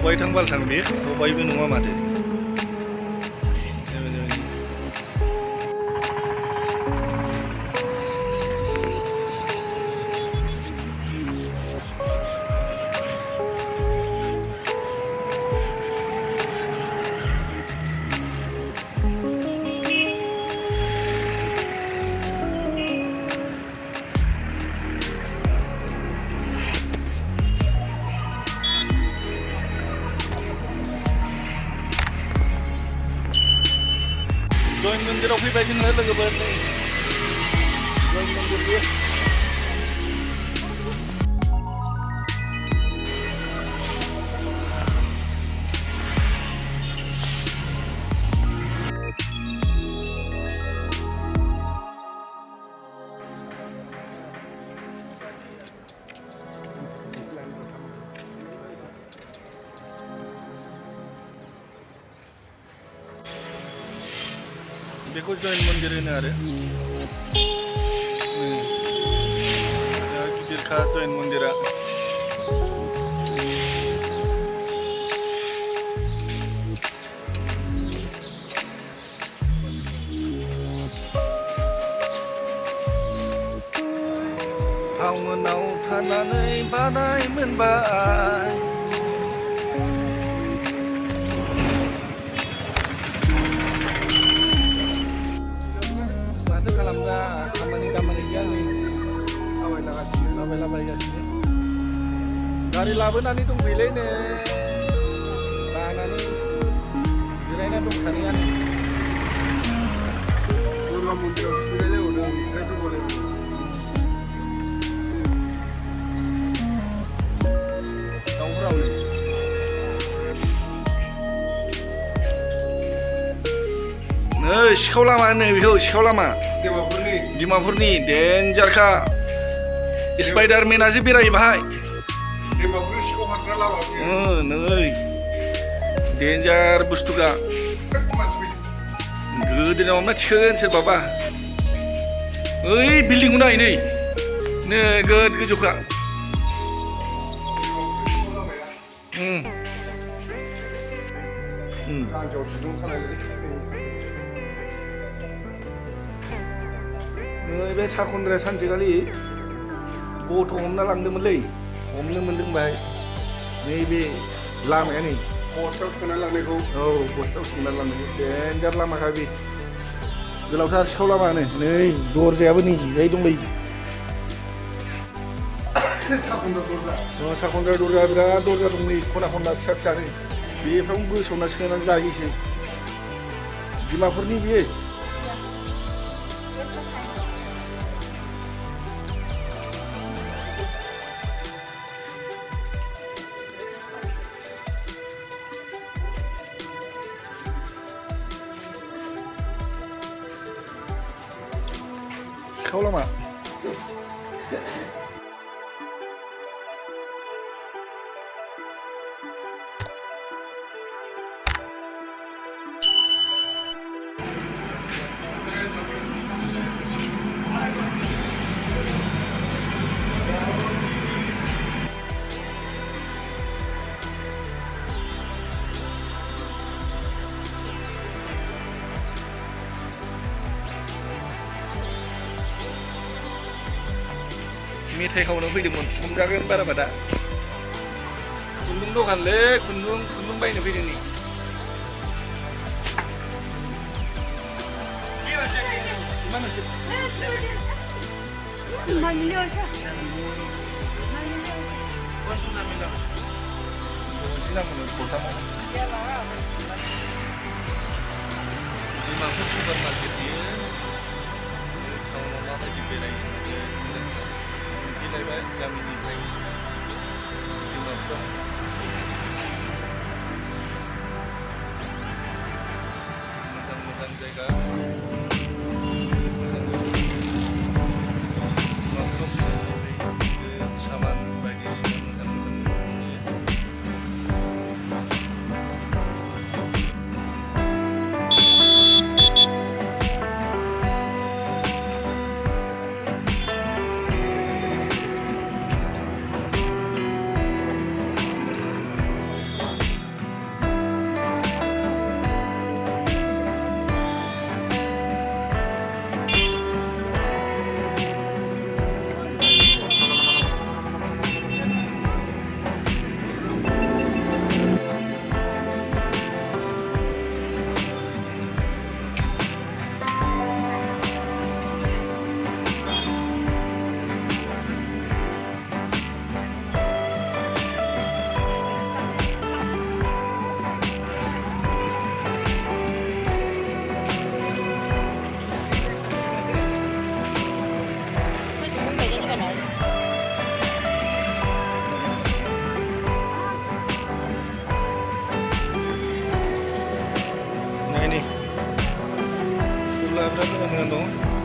अबाय थां बालथां बे अबायबो नङा माथो जयन मन्दिराव फैबाय जोङो लोगोफोर नै जयन मन्दिर बेखौ जयन मन्दिर होनो आरो गिदिरखा जयन मन्दिरा टाउनाव थानानै बानाय मोनबाय खालामगा खामानि गैया नै थाबायलाबायगासिनो गारि लाबोनानै दंफैयोलै नै लानानै जिरायना दंखानायानो दुर्गा मन्दिराव जिरायलायहरदों ओमफ्राय दुर्गालायहरदों दाउफोराव नै सिखाव लामा होनो बेखौ सिखाव लामा डिमापुरनि डेन्जारखा स्पाइडारमेनासो बेरायो बाहाय नै डेन्जार बुस्थुखा गोदोनायाव मा थिखोगोन सोरबाबा ओइ बिल्डिंखौ नाय नै नोगोद गोजौखा बे साखन्द्राया सानसेखालि गथ' हमना लांदोंमोनलै हमनो मोनदों बाहाय नैबे लामाया नै बस्थायाव सोनानै लांनायखौ औ बस्थायाव सोनानै लांनायखौ डेन्जार लामाखा बे गोलावथार सिखाव लामानो नै दरजायाबो नै ओइ दंलै साखन्द्रा दरजा बिराद दरजा दं नै खना खनला फिसा फिसा नै बेफ्रावनो गोसोना सोनानै जायोसो डिमापुरनि बियो सिखाव लामा मेथाइ खावनो फैदोंमोन हमजागोन बाराबा दा खुन्दुं दखानलै खुन्दुं बायनो फैदों नै डिमापुर सुपार मार्केट बियो टाउनाव माबायदि बेरायो फैलायबाय गामिनिफ्राय डिमापुराव मोजां जायगा सामान बायदिसिना नायनि सुला बिराद मोजां मोजां दं